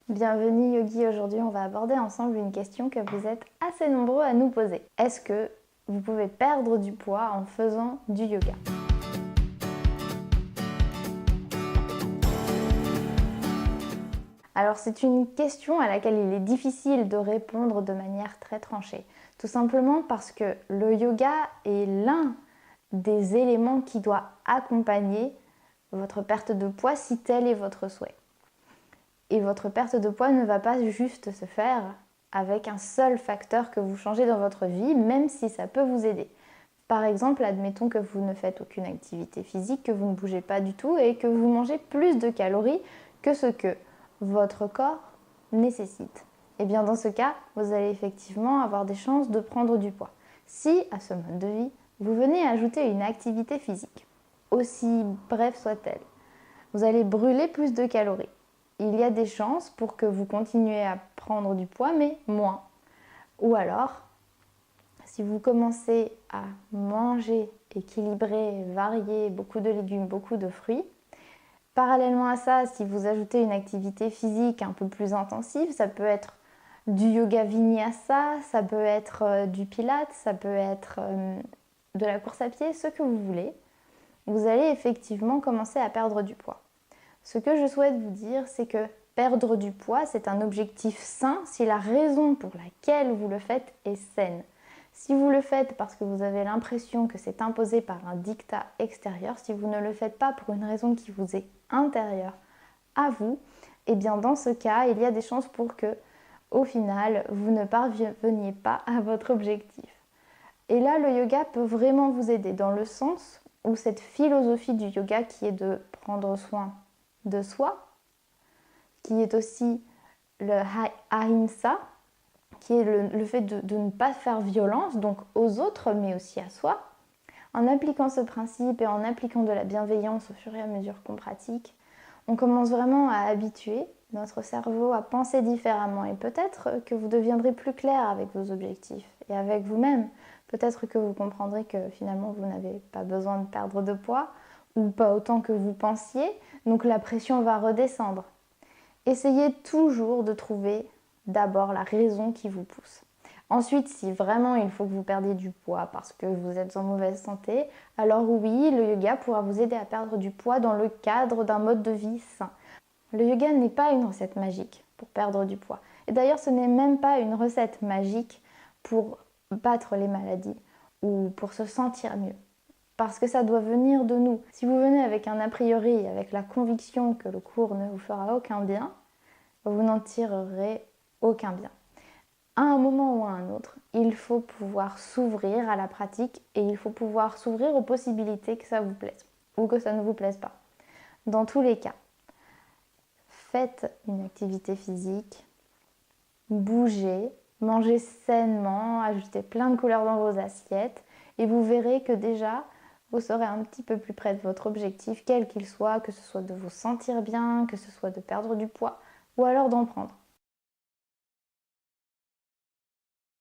Bienvenue Yogi, aujourd'hui on va aborder ensemble une question que vous êtes assez nombreux à nous poser. Est-ce que vous pouvez perdre du poids en faisant du yoga? Alors c'est une question à laquelle il est difficile de répondre de manière très tranchée. Tout simplement parce que le yoga est l'un des éléments qui doit accompagner votre perte de poids si tel est votre souhait. Et votre perte de poids ne va pas juste se faire avec un seul facteur que vous changez dans votre vie, même si ça peut vous aider. Par exemple, admettons que vous ne faites aucune activité physique, que vous ne bougez pas du tout et que vous mangez plus de calories que ce que votre corps nécessite. Et bien dans ce cas, vous allez effectivement avoir des chances de prendre du poids. Si à ce mode de vie, vous venez ajouter une activité physique, aussi brève soit-elle, vous allez brûler plus de calories. Il y a des chances pour que vous continuez à prendre du poids, mais moins. Ou alors, si vous commencez à manger équilibré, varié, beaucoup de légumes, beaucoup de fruits, parallèlement à ça, si vous ajoutez une activité physique un peu plus intensive, ça peut être du yoga vinyasa, ça peut être du pilates, ça peut être de la course à pied, ce que vous voulez, vous allez effectivement commencer à perdre du poids. Ce que je souhaite vous dire, c'est que perdre du poids, c'est un objectif sain si la raison pour laquelle vous le faites est saine. Si vous le faites parce que vous avez l'impression que c'est imposé par un dictat extérieur, si vous ne le faites pas pour une raison qui vous est intérieure à vous, et bien dans ce cas, il y a des chances pour que, au final, vous ne parveniez pas à votre objectif. Et là, le yoga peut vraiment vous aider dans le sens où cette philosophie du yoga qui est de prendre soin de soi, qui est aussi le ahimsa, qui est le fait de ne pas faire violence, donc aux autres, mais aussi à soi. En appliquant ce principe et en appliquant de la bienveillance au fur et à mesure qu'on pratique, on commence vraiment à habituer notre cerveau à penser différemment. Et peut-être que vous deviendrez plus clair avec vos objectifs et avec vous-même. Peut-être que vous comprendrez que finalement vous n'avez pas besoin de perdre de poids ou pas autant que vous pensiez, donc la pression va redescendre. Essayez toujours de trouver d'abord la raison qui vous pousse. Ensuite, si vraiment il faut que vous perdiez du poids parce que vous êtes en mauvaise santé, alors oui, le yoga pourra vous aider à perdre du poids dans le cadre d'un mode de vie sain. Le yoga n'est pas une recette magique pour perdre du poids. Et d'ailleurs, ce n'est même pas une recette magique pour battre les maladies ou pour se sentir mieux. Parce que ça doit venir de nous. Si vous venez avec un a priori, avec la conviction que le cours ne vous fera aucun bien, vous n'en tirerez aucun bien. À un moment ou à un autre, il faut pouvoir s'ouvrir à la pratique et il faut pouvoir s'ouvrir aux possibilités que ça vous plaise ou que ça ne vous plaise pas. Dans tous les cas, faites une activité physique, bougez, mangez sainement, ajoutez plein de couleurs dans vos assiettes et vous verrez que déjà, vous serez un petit peu plus près de votre objectif, quel qu'il soit, que ce soit de vous sentir bien, que ce soit de perdre du poids ou alors d'en prendre.